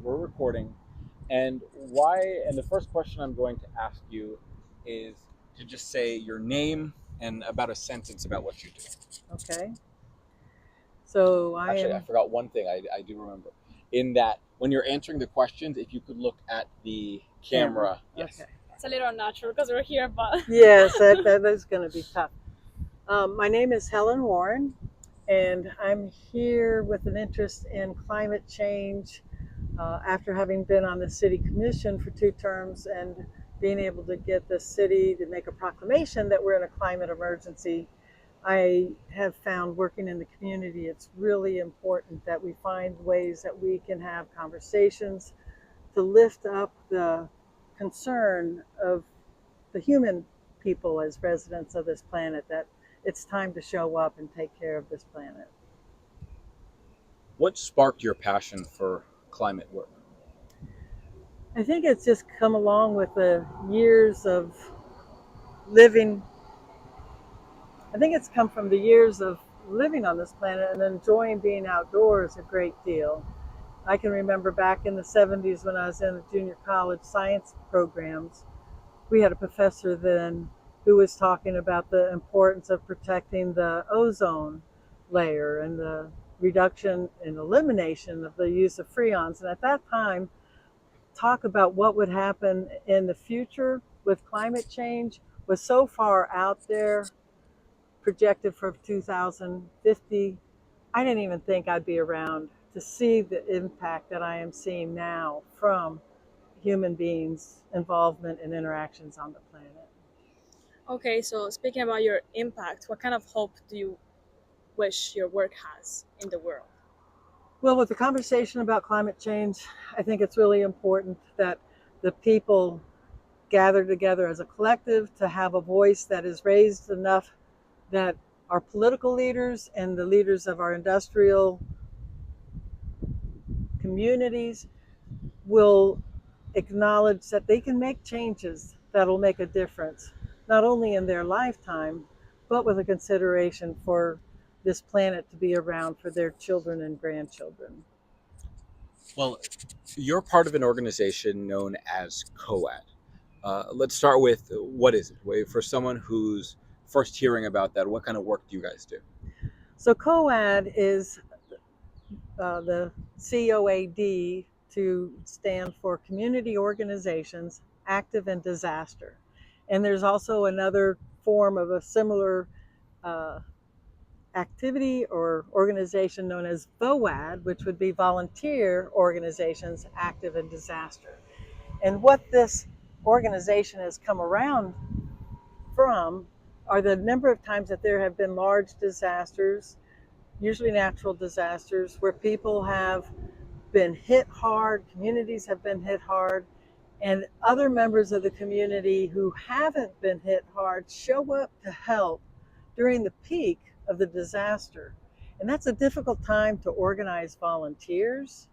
we're recording. And why? And the first question I'm going to ask you is to just say your name and about a sentence about what you do. Okay. So I Actually, I am, forgot one thing I do remember. In that, when you're answering the questions, if you could look at the camera. Yes. Okay. It's a little unnatural because we're here, but Yes, that is going to be tough. My name is Helen Warren, and I'm here with an interest in climate change after having been on the city commission for 2 terms and being able to get the city to make a proclamation that we're in a climate emergency. I have found working in the community, it's really important that we find ways that we can have conversations to lift up the concern of the human people as residents of this planet, that it's time to show up and take care of this planet. What sparked your passion for climate work? I think it's just come along with the years of living. I think it's come from the years of living on this planet and enjoying being outdoors a great deal. I can remember back in the 70s when I was in the junior college science programs, we had a professor then who was talking about the importance of protecting the ozone layer and the reduction and elimination of the use of freons. And at that time, talk about what would happen in the future with climate change was so far out there, projected for 2050. I didn't even think I'd be around to see the impact that I am seeing now from human beings' involvement and interactions on the planet. okay. So speaking about your impact, what kind of hope do you wish your work has in the world? Well, with the conversation about climate change, I think it's really important that the people gather together as a collective to have a voice that is raised enough that our political leaders and the leaders of our industrial communities will acknowledge that they can make changes that'll make a difference, not only in their lifetime, but with a consideration for this planet to be around for their children and grandchildren. Well, you're part of an organization known as COAD. Let's start with what is it? For someone who's first hearing about that, what kind of work do you guys do? So COAD is the COAD to stand for Community Organizations Active in Disaster. And there's also another form of a similar uh, activity or organization known as VOAD, which would be Volunteer Organizations Active in Disaster. And what this organization has come around from are the number of times that there have been large disasters, usually natural disasters, where people have been hit hard, communities have been hit hard, and other members of the community who haven't been hit hard show up to help during the peak of the disaster. And that's a difficult time to organize volunteers.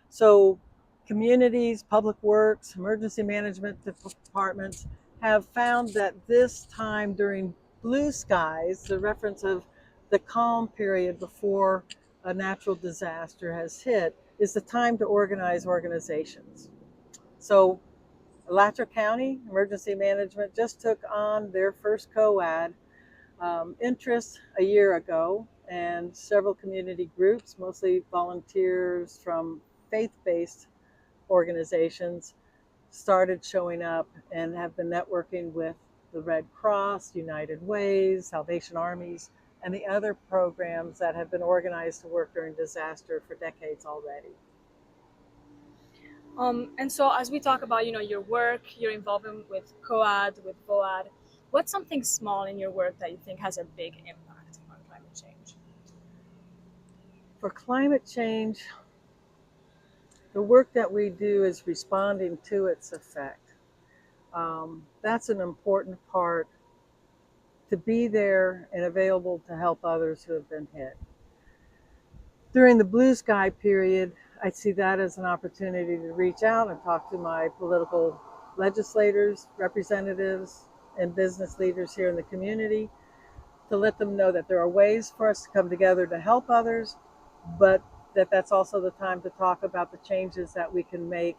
So, communities, public works, emergency management departments have found that this time during blue skies, the reference of the calm period before a natural disaster has hit, is the time to organize organizations. So, Alachua County Emergency Management just took on their first COAD interest a year ago, and several community groups, mostly volunteers from faith-based organizations, started showing up and have been networking with the Red Cross, United Ways, Salvation Armies, and the other programs that have been organized to work during disaster for decades already. And so as we talk about, your work, your involvement with COAD, with VOAD, what's something small in your work that you think has a big impact on climate change? For climate change, the work that we do is responding to its effect. That's an important part, to be there and available to help others who have been hit. During the blue sky period, I see that as an opportunity to reach out and talk to my political legislators, representatives, and business leaders here in the community to let them know that there are ways for us to come together to help others, but that that's also the time to talk about the changes that we can make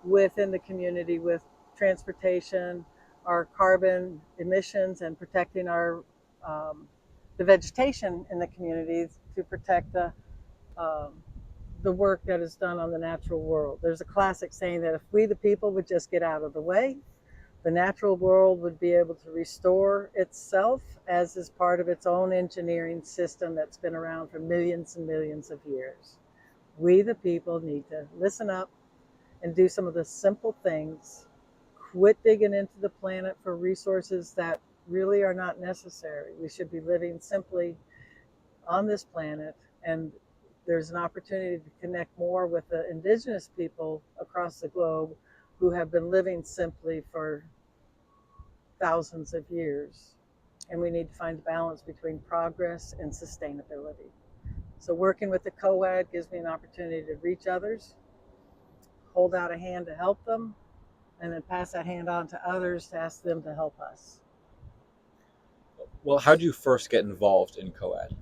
within the community with transportation, our carbon emissions, and protecting our the vegetation in the communities to protect um, the work that is done on the natural world. There's a classic saying that if we the people would just get out of the way, the natural world would be able to restore itself as is part of its own engineering system that's been around for millions and millions of years. We, the people, need to listen up and do some of the simple things. Quit digging into the planet for resources that really are not necessary. We should be living simply on this planet, and there's an opportunity to connect more with the indigenous people across the globe who have been living simply for thousands of years. And we need to find a balance between progress and sustainability. So, working with the COAD gives me an opportunity to reach others, hold out a hand to help them, and then pass that hand on to others to ask them to help us. Well, how did you first get involved in COAD?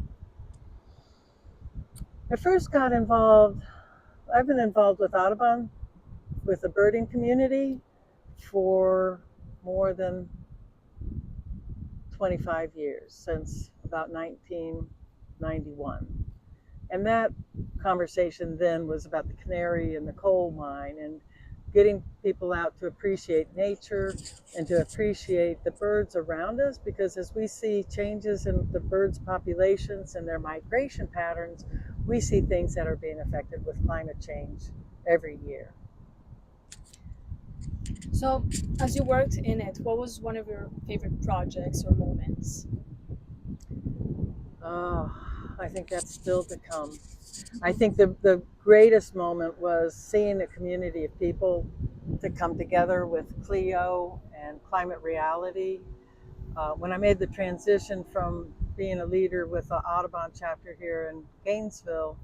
I first got involved, I've been involved with Audubon, with the birding community for more than 25 years, since about 1991. And that conversation then was about the canary in the coal mine and getting people out to appreciate nature and to appreciate the birds around us, because as we see changes in the birds' populations and their migration patterns, we see things that are being affected with climate change every year. So, as you worked in it, what was one of your favorite projects or moments? Oh, I think that's still to come. I think the greatest moment was seeing a community of people to come together with Clio and Climate Reality. When I made the transition from being a leader with the Audubon chapter here in Gainesville,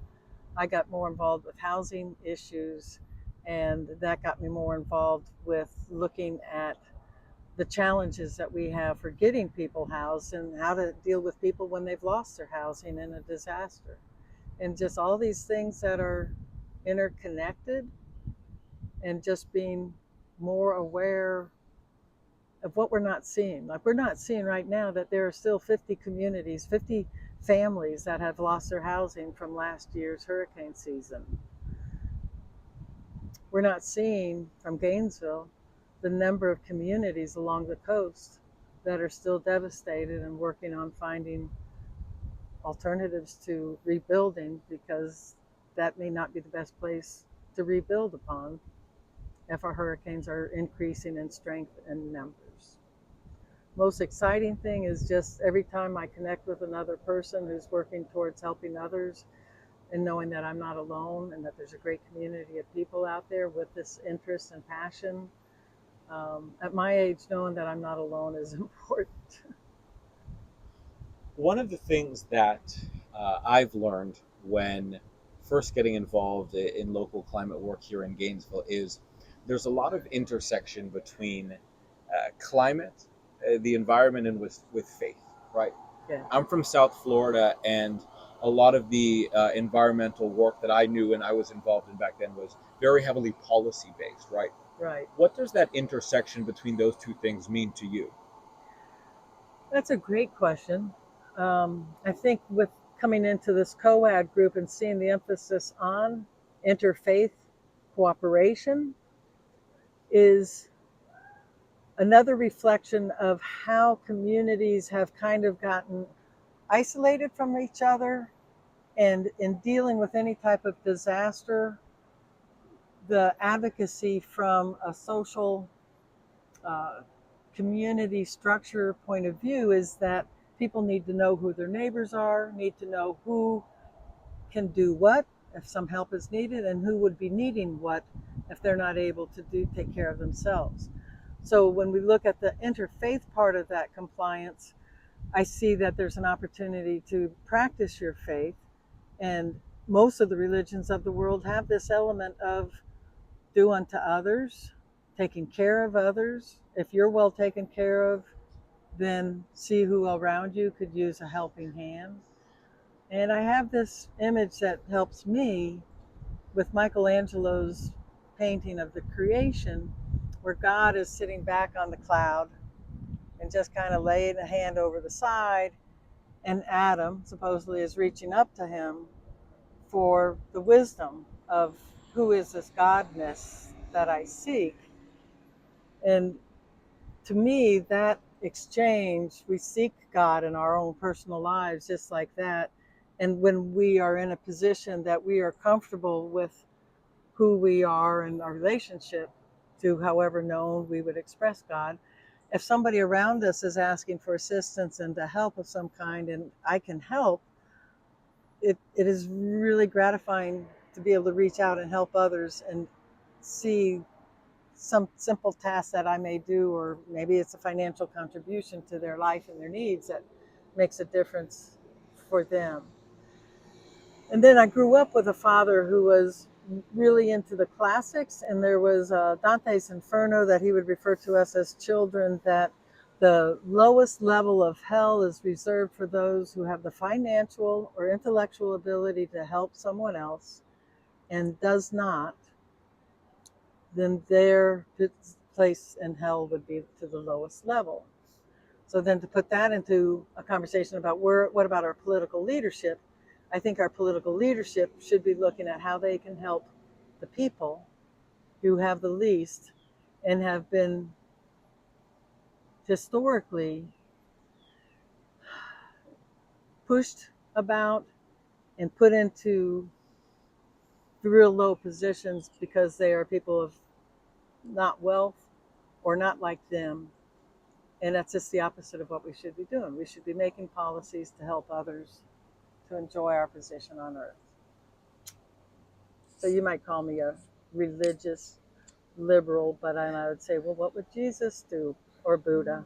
I got more involved with housing issues, and that got me more involved with looking at the challenges that we have for getting people housed and how to deal with people when they've lost their housing in a disaster. And just all these things that are interconnected, and just being more aware of what we're not seeing. Like, we're not seeing right now that there are still 50 communities, 50 families that have lost their housing from last year's hurricane season. We're not seeing from Gainesville the number of communities along the coast that are still devastated and working on finding alternatives to rebuilding, because that may not be the best place to rebuild upon if our hurricanes are increasing in strength and numbers. Most exciting thing is just every time I connect with another person who's working towards helping others, and knowing that I'm not alone and that there's a great community of people out there with this interest and passion. At my age, knowing that I'm not alone is important. One of the things that I've learned when first getting involved in local climate work here in Gainesville is there's a lot of intersection between climate, the environment, and with faith, right? Yeah, I'm from South Florida, and a lot of the environmental work that I knew and I was involved in back then was very heavily policy based, right? right. What does that intersection between those two things mean to you? That's a great question. I think with coming into this COAD group and seeing the emphasis on interfaith cooperation is another reflection of how communities have kind of gotten isolated from each other. And in dealing with any type of disaster, the advocacy from a social uh, community structure point of view is that people need to know who their neighbors are, need to know who can do what if some help is needed, and who would be needing what if they're not able to take care of themselves. So when we look at the interfaith part of that compliance, I see that there's an opportunity to practice your faith. And most of the religions of the world have this element of do unto others, taking care of others. If you're well taken care of, then see who around you could use a helping hand. And I have this image that helps me with Michelangelo's painting of the creation, where God is sitting back on the cloud and just kind of laying a hand over the side, and Adam supposedly is reaching up to him for the wisdom of who is this godness that I seek. And to me, that exchange, we seek God in our own personal lives just like that. And when we are in a position that we are comfortable with who we are and our relationship to however known we would express God, if somebody around us is asking for assistance and to help of some kind and I can help, it is really gratifying to be able to reach out and help others and see some simple task that I may do, or maybe it's a financial contribution to their life and their needs that makes a difference for them. And then I grew up with a father who was really into the classics, and there was Dante's Inferno that he would refer to us as children, that the lowest level of hell is reserved for those who have the financial or intellectual ability to help someone else and does not, then their place in hell would be to the lowest level. So then to put that into a conversation about what about our political leadership, I think our political leadership should be looking at how they can help the people who have the least and have been historically pushed about and put into the real low positions because they are people of not wealth or not like them. And that's just the opposite of what we should be doing. We should be making policies to help others to enjoy our position on earth. So you might call me a religious liberal, but I would say, well, what would Jesus do, or Buddha,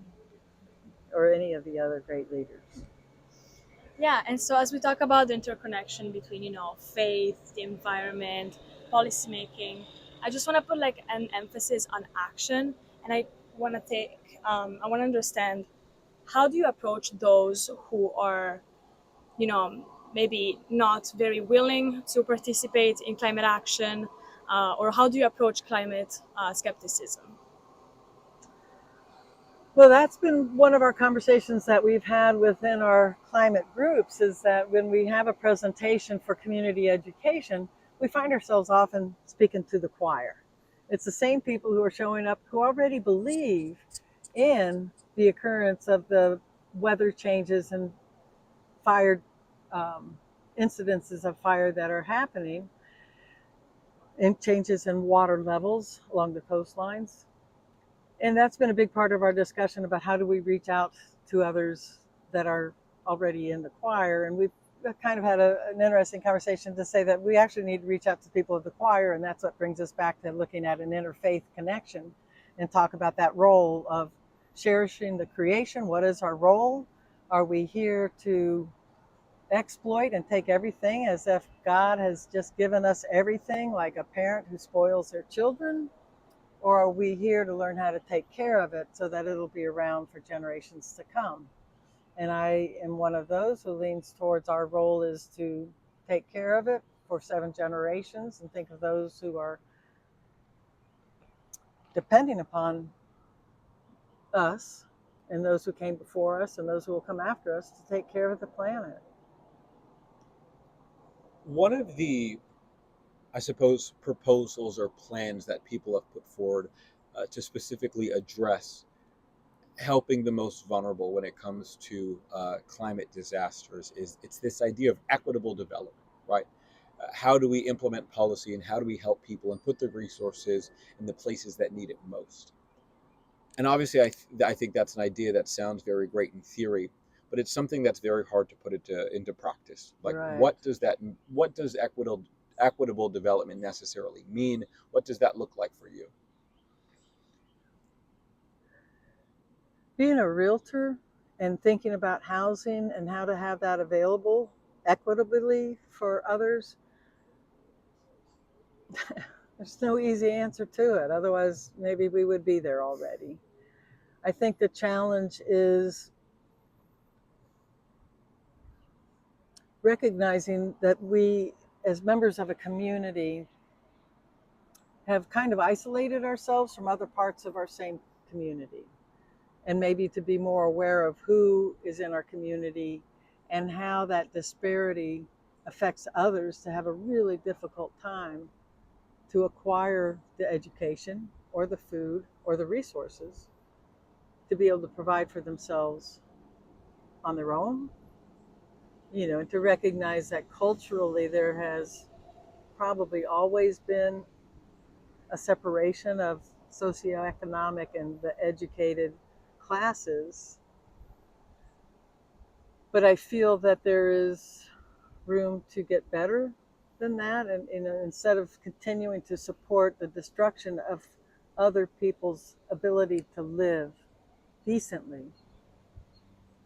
or any of the other great leaders? Yeah, and so as we talk about the interconnection between, faith, the environment, policymaking, I just want to put like an emphasis on action, and I want to understand, how do you approach those who are, maybe not very willing to participate in climate action, or how do you approach climate skepticism? Well, that's been one of our conversations that we've had within our climate groups, is that when we have a presentation for community education, we find ourselves often speaking to the choir. It's the same people who are showing up who already believe in the occurrence of the weather changes and fire incidences of fire that are happening, and changes in water levels along the coastlines. And that's been a big part of our discussion about how do we reach out to others that are already in the choir. And we've kind of had an interesting conversation to say that we actually need to reach out to people of the choir, and that's what brings us back to looking at an interfaith connection and talk about that role of cherishing the creation. What is our role? Are we here to exploit and take everything as if God has just given us everything, like a parent who spoils their children? Or are we here to learn how to take care of it so that it'll be around for generations to come? And I am one of those who leans towards our role is to take care of it for 7 generations and think of those who are depending upon us and those who came before us and those who will come after us to take care of the planet. One of the, I suppose, proposals or plans that people have put forward to specifically address helping the most vulnerable when it comes to climate disasters is it's this idea of equitable development, right? How do we implement policy and how do we help people and put the resources in the places that need it most? And obviously, I think that's an idea that sounds very great in theory, but it's something that's very hard to put into practice. Like, Right. what does equitable development necessarily mean? What does that look like for you? Being a realtor and thinking about housing and how to have that available equitably for others, there's no easy answer to it. Otherwise, maybe we would be there already. I think the challenge is recognizing that we, as members of a community, have kind of isolated ourselves from other parts of our same community, and maybe to be more aware of who is in our community and how that disparity affects others to have a really difficult time to acquire the education or the food or the resources to be able to provide for themselves on their own, and to recognize that culturally there has probably always been a separation of socioeconomic and the educated classes. But I feel that there is room to get better than that. And instead of continuing to support the destruction of other people's ability to live decently,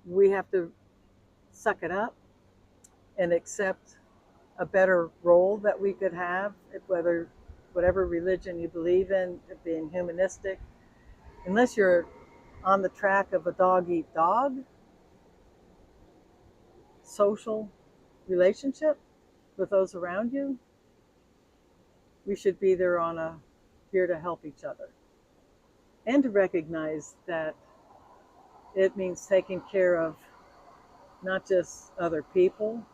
we have to suck it up and accept a better role that we could have, whether whatever religion you believe in, being humanistic. Unless you're on the track of a dog eat dog social relationship with those around you, we should be there on a here to help each other, and to recognize that it means taking care of not just other people,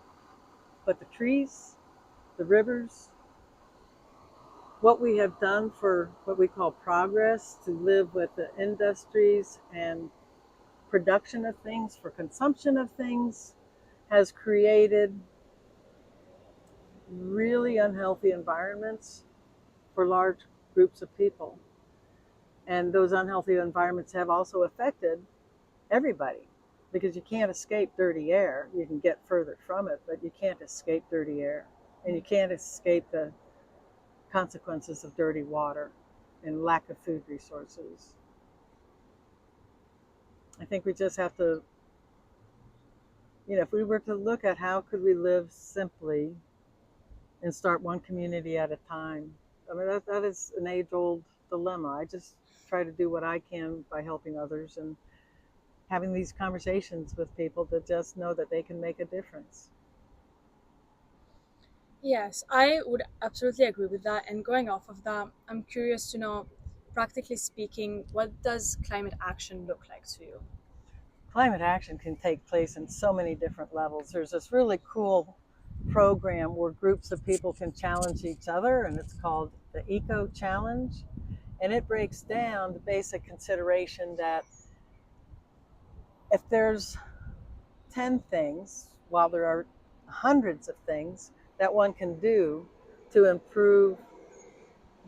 but the trees, the rivers, what we have done for what we call progress, to live with the industries and production of things for consumption of things, has created really unhealthy environments for large groups of people. And those unhealthy environments have also affected everybody, because you can't escape dirty air. You can get further from it, but you can't escape dirty air. And you can't escape the consequences of dirty water and lack of food resources. I think we just have to, if we were to look at how could we live simply and start one community at a time. I mean, that is an age-old dilemma. I just try to do what I can by helping others and having these conversations with people to just know that they can make a difference. Yes, I would absolutely agree with that. And going off of that, I'm curious to know, practically speaking, what does climate action look like to you? Climate action can take place in so many different levels. There's this really cool program where groups of people can challenge each other, and it's called the Eco Challenge. And it breaks down the basic consideration that if there's 10 things, while there are hundreds of things that one can do to improve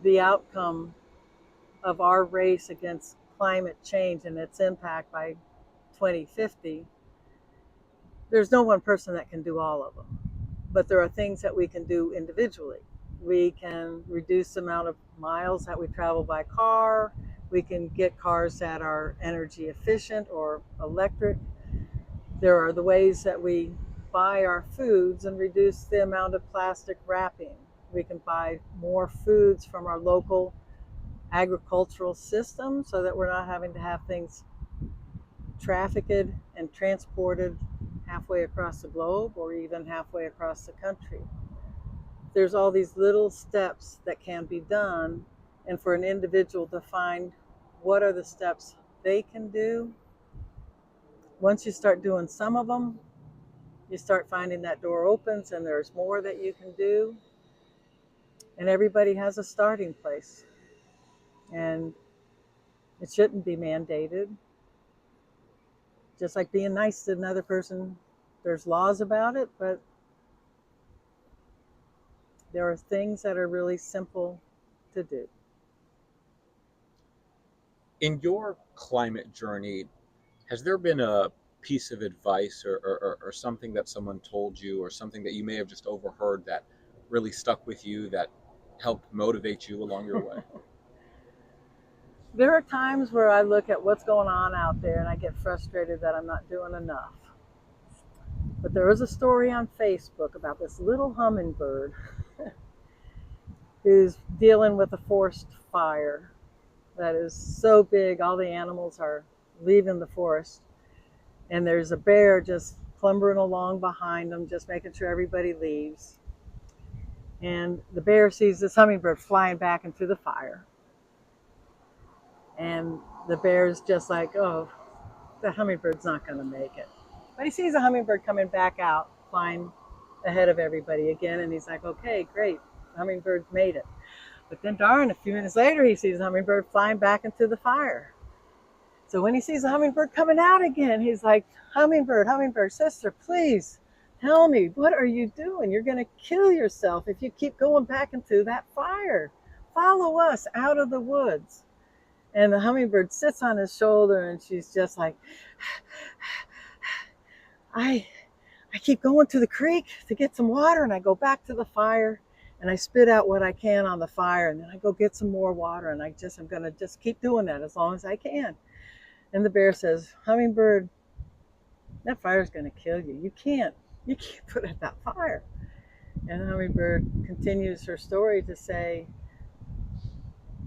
the outcome of our race against climate change and its impact by 2050, there's no one person that can do all of them. But there are things that we can do individually. We can reduce the amount of miles that we travel by car. We can get cars that are energy efficient or electric. There are the ways that we buy our foods and reduce the amount of plastic wrapping. We can buy more foods from our local agricultural system so that we're not having to have things trafficked and transported halfway across the globe or even halfway across the country. There's all these little steps that can be done, and for an individual to find what are the steps they can do. Once you start doing some of them, you start finding that door opens and there's more that you can do. And everybody has a starting place. And it shouldn't be mandated. Just like being nice to another person, there's laws about it, but there are things that are really simple to do. In your climate journey, has there been a piece of advice or something that someone told you or something that you may have just overheard that really stuck with you that helped motivate you along your way? There are times where I look at what's going on out there and I get frustrated that I'm not doing enough. But there was a story on Facebook about this little hummingbird who's dealing with a forest fire that is so big, all the animals are leaving the forest. And there's a bear just clumbering along behind them, just making sure everybody leaves. And the bear sees this hummingbird flying back into the fire. And the bear's just like, oh, the hummingbird's not going to make it. But he sees a hummingbird coming back out, flying ahead of everybody again. And he's like, okay, great. The hummingbird made it. But then, darn, a few minutes later, he sees a hummingbird flying back into the fire. So when he sees a hummingbird coming out again, he's like, hummingbird, hummingbird, sister, please tell me, what are you doing? You're going to kill yourself if you keep going back into that fire. Follow us out of the woods. And the hummingbird sits on his shoulder and she's just like, I keep going to the creek to get some water and I go back to the fire and I spit out what I can on the fire and then I go get some more water and I'm going to just keep doing that as long as I can. And the bear says, hummingbird, that fire's going to kill you. You can't put out that fire. And the hummingbird continues her story to say,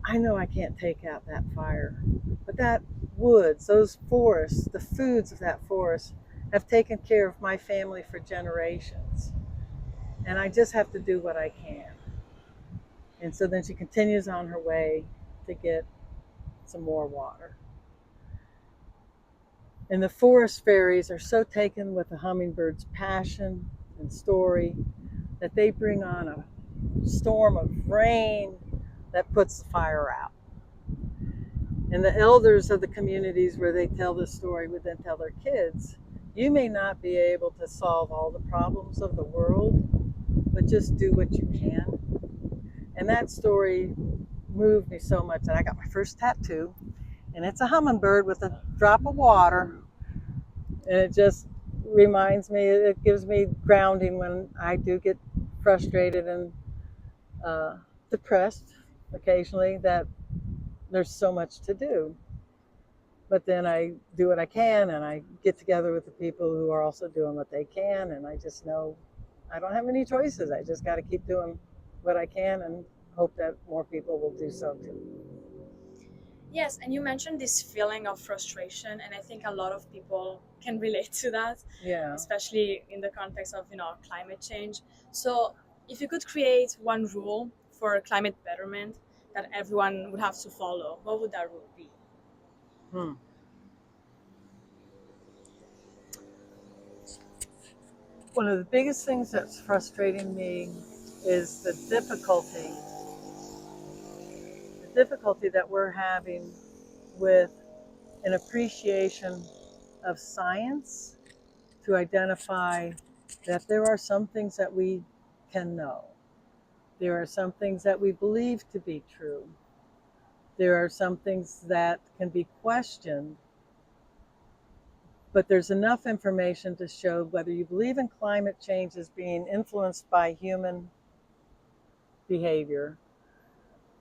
I know I can't take out that fire, but that woods, those forests, the foods of that forest have taken care of my family for generations. And I just have to do what I can. And so then she continues on her way to get some more water. And the forest fairies are so taken with the hummingbird's passion and story that they bring on a storm of rain that puts the fire out. And the elders of the communities where they tell this story would then tell their kids, you may not be able to solve all the problems of the world, but just do what you can. And that story moved me so much that I got my first tattoo, and it's a hummingbird with a drop of water. And it just reminds me, it gives me grounding when I do get frustrated and depressed occasionally, that there's so much to do. But then I do what I can and I get together with the people who are also doing what they can. And I just know I don't have any choices. I just got to keep doing what I can and hope that more people will do so too. Yes, and you mentioned this feeling of frustration, and I think a lot of people can relate to that, Yeah. especially in the context of climate change. So, if you could create one rule for climate betterment that everyone would have to follow, what would that rule be? Hmm. One of the biggest things that's frustrating me is the difficulty that we're having with an appreciation of science to identify that there are some things that we can know. There are some things that we believe to be true. There are some things that can be questioned, but there's enough information to show whether you believe in climate change as being influenced by human behavior.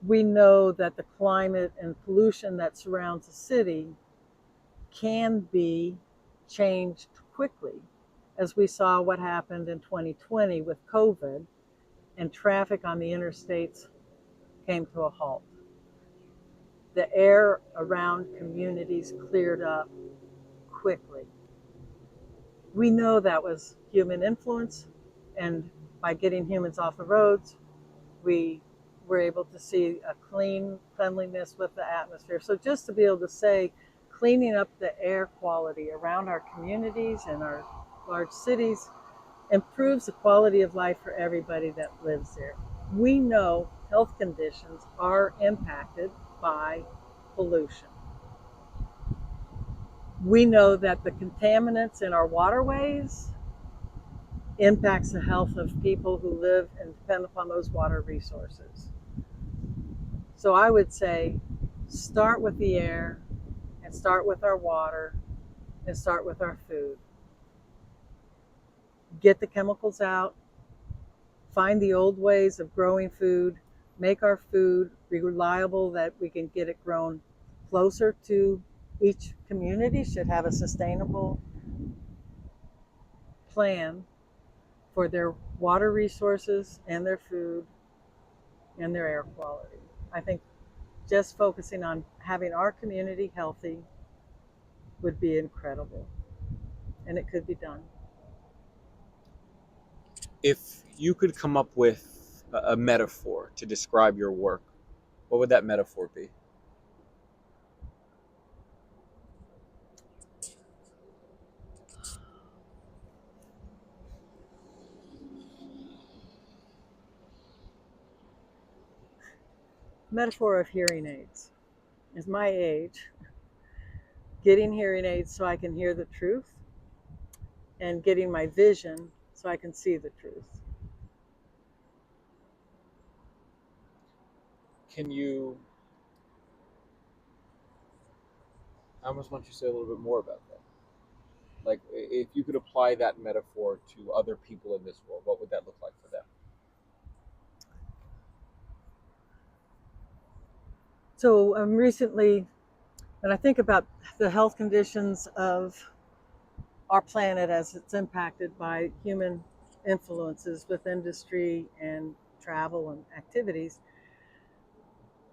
We know that the climate and pollution that surrounds a city can be changed quickly, as we saw what happened in 2020 with COVID, and traffic on the interstates came to a halt. The air around communities cleared up quickly. We know that was human influence, and by getting humans off the roads, we were able to see a cleanliness with the atmosphere. So just to be able to say, cleaning up the air quality around our communities and our large cities improves the quality of life for everybody that lives there. We know health conditions are impacted by pollution. We know that the contaminants in our waterways impacts the health of people who live and depend upon those water resources. So I would say start with the air and start with our water and start with our food. Get the chemicals out, find the old ways of growing food, make our food reliable that we can get it grown closer to each community, should have a sustainable plan for their water resources and their food and their air quality. I think just focusing on having our community healthy would be incredible, and it could be done. If you could come up with a metaphor to describe your work, what would that metaphor be? Metaphor of hearing aids is my age, getting hearing aids so I can hear the truth, and getting my vision so I can see the truth. Can you? I almost want you to say a little bit more about that. Like, if you could apply that metaphor to other people in this world, what would that look like for them? So recently, when I think about the health conditions of our planet as it's impacted by human influences with industry and travel and activities,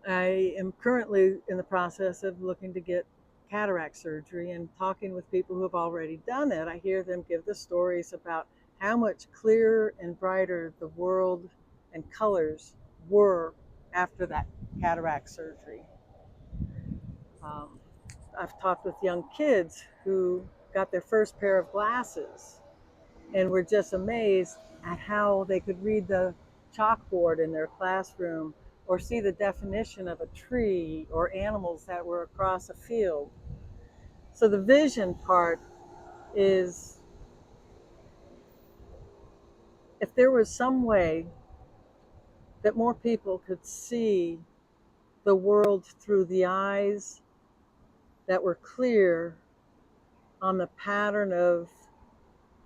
I am currently in the process of looking to get cataract surgery, and talking with people who have already done it. I hear them give the stories about how much clearer and brighter the world and colors were after that cataract surgery. Um, I've talked with young kids who got their first pair of glasses and were just amazed at how they could read the chalkboard in their classroom or see the definition of a tree or animals that were across a field. So the vision part is, if there was some way that more people could see the world through the eyes that were clear on the pattern of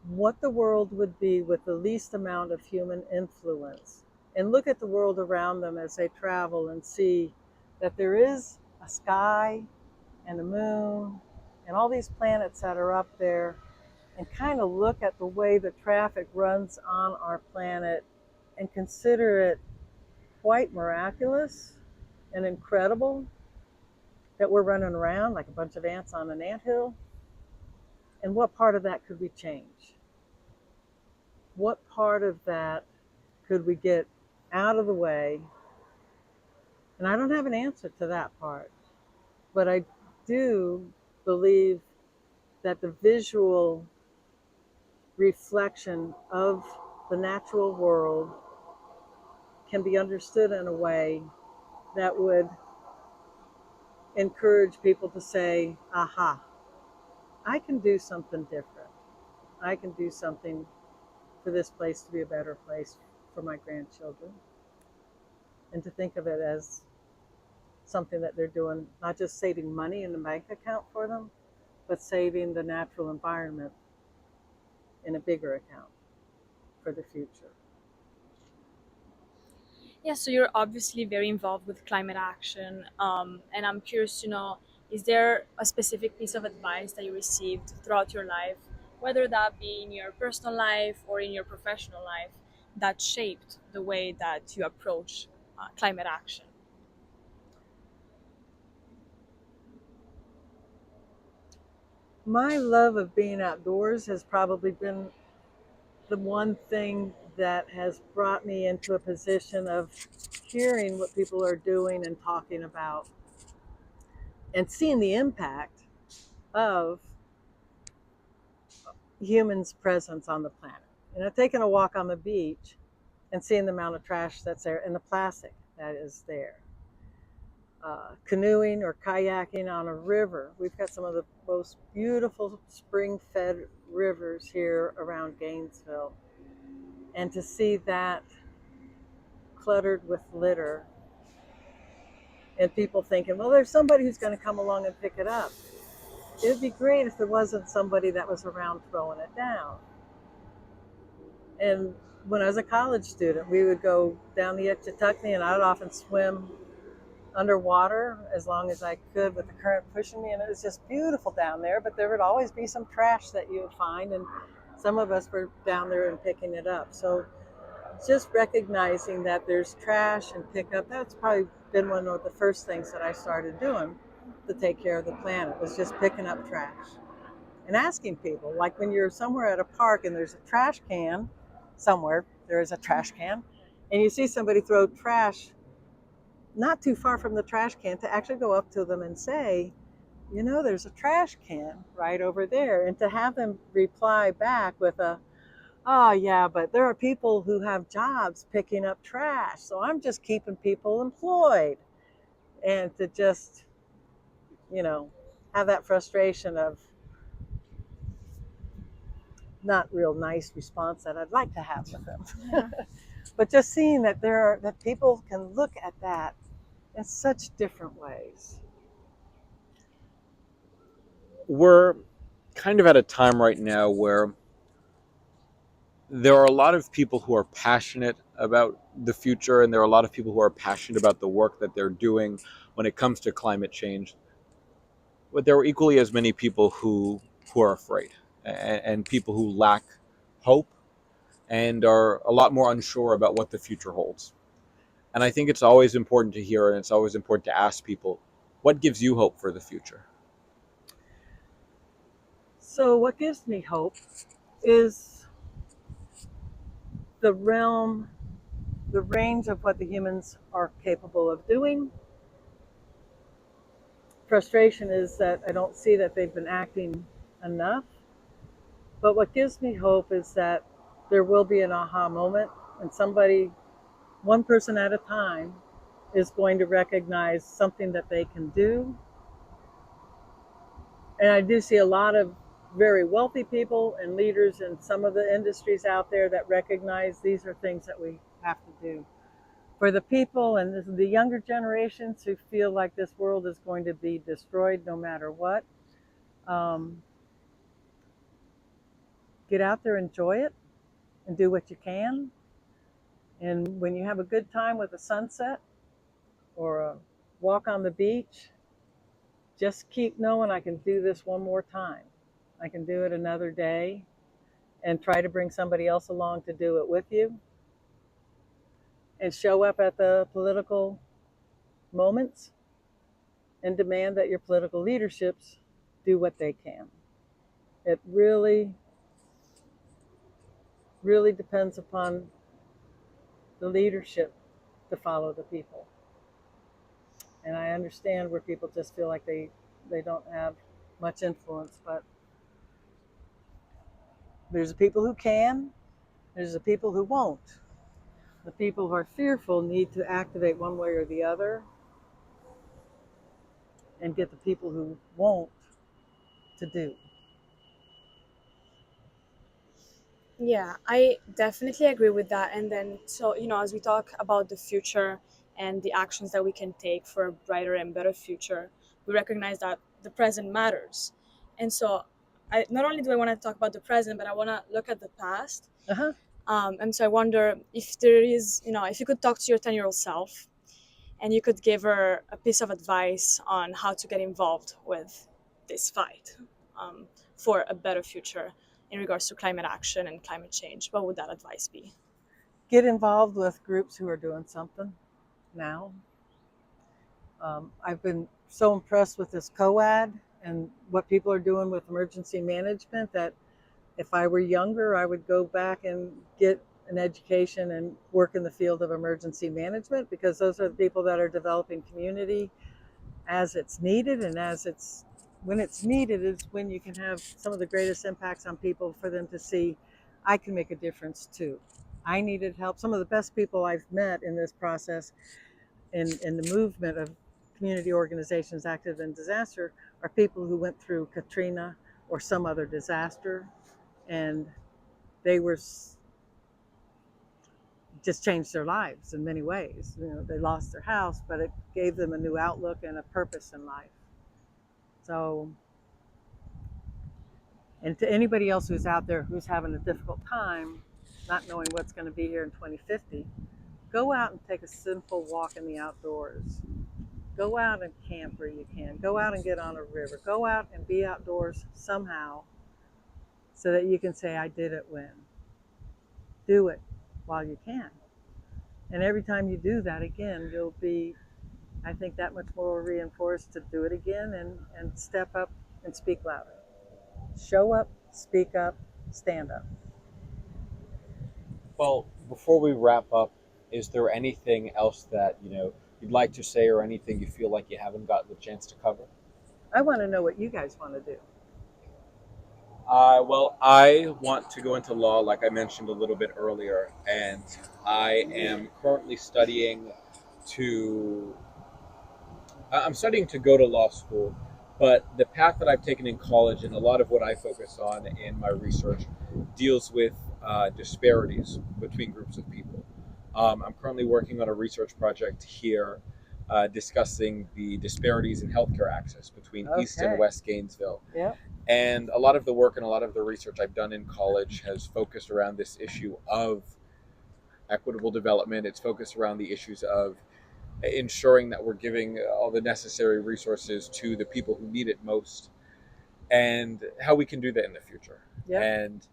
what the world would be with the least amount of human influence, and look at the world around them as they travel and see that there is a sky and a moon and all these planets that are up there, and kind of look at the way the traffic runs on our planet and consider it quite miraculous and incredible that we're running around like a bunch of ants on an anthill. And what part of that could we change? What part of that could we get out of the way? And I don't have an answer to that part, but I do believe that the visual reflection of the natural world can be understood in a way that would encourage people to say, aha, I can do something different. I can do something for this place to be a better place for my grandchildren. And to think of it as something that they're doing, not just saving money in the bank account for them, but saving the natural environment in a bigger account for the future. Yeah, so you're obviously very involved with climate action, and I'm curious to know, is there a specific piece of advice that you received throughout your life, whether that be in your personal life or in your professional life, that shaped the way that you approach climate action? My love of being outdoors has probably been the one thing that has brought me into a position of hearing what people are doing and talking about and seeing the impact of humans' presence on the planet. Taking a walk on the beach and seeing the amount of trash that's there and the plastic that is there. Canoeing or kayaking on a river. We've got some of the most beautiful spring fed rivers here around Gainesville. And to see that cluttered with litter and people thinking, well, there's somebody who's going to come along and pick it up. It would be great if there wasn't somebody that was around throwing it down. And when I was a college student, we would go down the Etchatukne, and I'd often swim underwater as long as I could with the current pushing me. And it was just beautiful down there, but there would always be some trash that you would find. And some of us were down there and picking it up. So just recognizing that there's trash and pickup, that's probably been one of the first things that I started doing to take care of the planet, was just picking up trash and asking people. Like when you're somewhere at a park and there's a trash can somewhere, there is a trash can, and you see somebody throw trash not too far from the trash can, to actually go up to them and say, you know, there's a trash can right over there. And to have them reply back with a, oh, yeah, but there are people who have jobs picking up trash. So I'm just keeping people employed. And to just, you know, have that frustration of not real nice response that I'd like to have with them. Yeah. But just seeing that that people can look at that in such different ways. We're kind of at a time right now where there are a lot of people who are passionate about the future, and there are a lot of people who are passionate about the work that they're doing when it comes to climate change. But there are equally as many people who are afraid, and people who lack hope and are a lot more unsure about what the future holds. And I think it's always important to hear, and it's always important to ask people, what gives you hope for the future? So, what gives me hope is the realm, the range of what the humans are capable of doing. Frustration is that I don't see that they've been acting enough. But what gives me hope is that there will be an aha moment, and somebody, one person at a time, is going to recognize something that they can do. And I do see a lot of very wealthy people and leaders in some of the industries out there that recognize these are things that we have to do. For the people and the younger generations who feel like this world is going to be destroyed no matter what, um, get out there, enjoy it, and do what you can. And when you have a good time with a sunset or a walk on the beach, just keep knowing I can do this one more time. I can do it another day, and try to bring somebody else along to do it with you, and show up at the political moments and demand that your political leaderships do what they can. It really, really depends upon the leadership to follow the people. And I understand where people just feel like they don't have much influence, but there's the people who can, there's the people who won't. The people who are fearful need to activate one way or the other and get the people who won't to do. Yeah, I definitely agree with that. And then, so, as we talk about the future and the actions that we can take for a brighter and better future, we recognize that the present matters. And so, not only do I want to talk about the present, but I want to look at the past. Uh-huh. And so I wonder if there is, if you could talk to your 10-year-old self and you could give her a piece of advice on how to get involved with this fight um, for a better future in regards to climate action and climate change, what would that advice be? Get involved with groups who are doing something now. I've been so impressed with this COAD and what people are doing with emergency management that if I were younger, I would go back and get an education and work in the field of emergency management, because those are the people that are developing community as it's needed, and when it's needed is when you can have some of the greatest impacts on people, for them to see I can make a difference too. I needed help. Some of the best people I've met in this process, in the movement of community organizations active in disaster, are people who went through Katrina or some other disaster, and they were just changed their lives in many ways. They lost their house, but it gave them a new outlook and a purpose in life. So, and to anybody else who's out there who's having a difficult time, not knowing what's going to be here in 2050, go out and take a simple walk in the outdoors. Go out and camp where you can. Go out and get on a river. Go out and be outdoors somehow, so that you can say, I did it when. Do it while you can. And every time you do that again, you'll be, I think, that much more reinforced to do it again, and step up and speak louder. Show up, speak up, stand up. Well, before we wrap up, is there anything else that you'd like to say, or anything you feel like you haven't gotten the chance to cover? I want to know what you guys want to do. Well, I want to go into law, like I mentioned a little bit earlier, and I am currently studying to. I'm studying to go to law school, but the path that I've taken in college and a lot of what I focus on in my research deals with disparities between groups of people. I'm currently working on a research project here discussing the disparities in healthcare access between East and Okay. West Gainesville. Yep. And a lot of the work and a lot of the research I've done in college has focused around this issue of equitable development. It's focused around the issues of ensuring that we're giving all the necessary resources to the people who need it most, and how we can do that in the future. Yep. And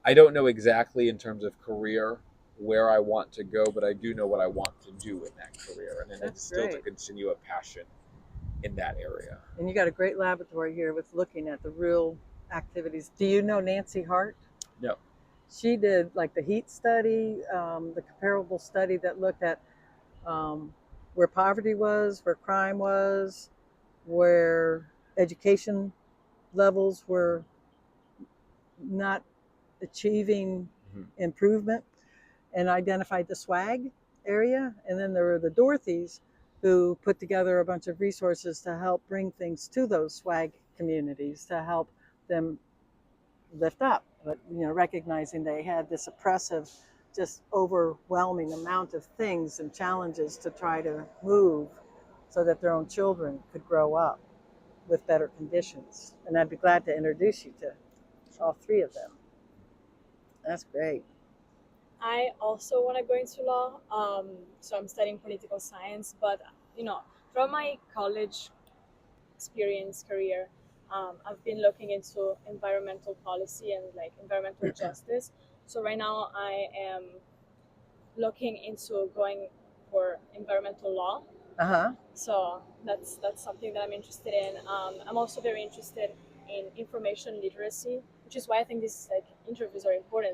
I don't know exactly in terms of career where I want to go, but I do know what I want to do in that career, and then it's That's still to great. continue a passion in that area. And you got a great laboratory here with looking at the real activities. Do you know Nancy Hart? No. She did like the heat study, the comparable study that looked at where poverty was, where crime was, where education levels were not achieving Mhm. improvement, and identified the swag area. And then there were the Dorothys who put together a bunch of resources to help bring things to those swag communities to help them lift up. But recognizing they had this oppressive, just overwhelming amount of things and challenges to try to move so that their own children could grow up with better conditions. And I'd be glad to introduce you to all three of them. That's great. I also want to go into law. So I'm studying political science, but throughout my college experience career, I've been looking into environmental policy and like environmental justice. So right now I am looking into going for environmental law. Uh-huh. So that's something that I'm interested in. I'm also very interested in information literacy, which is why I think these like interviews are important.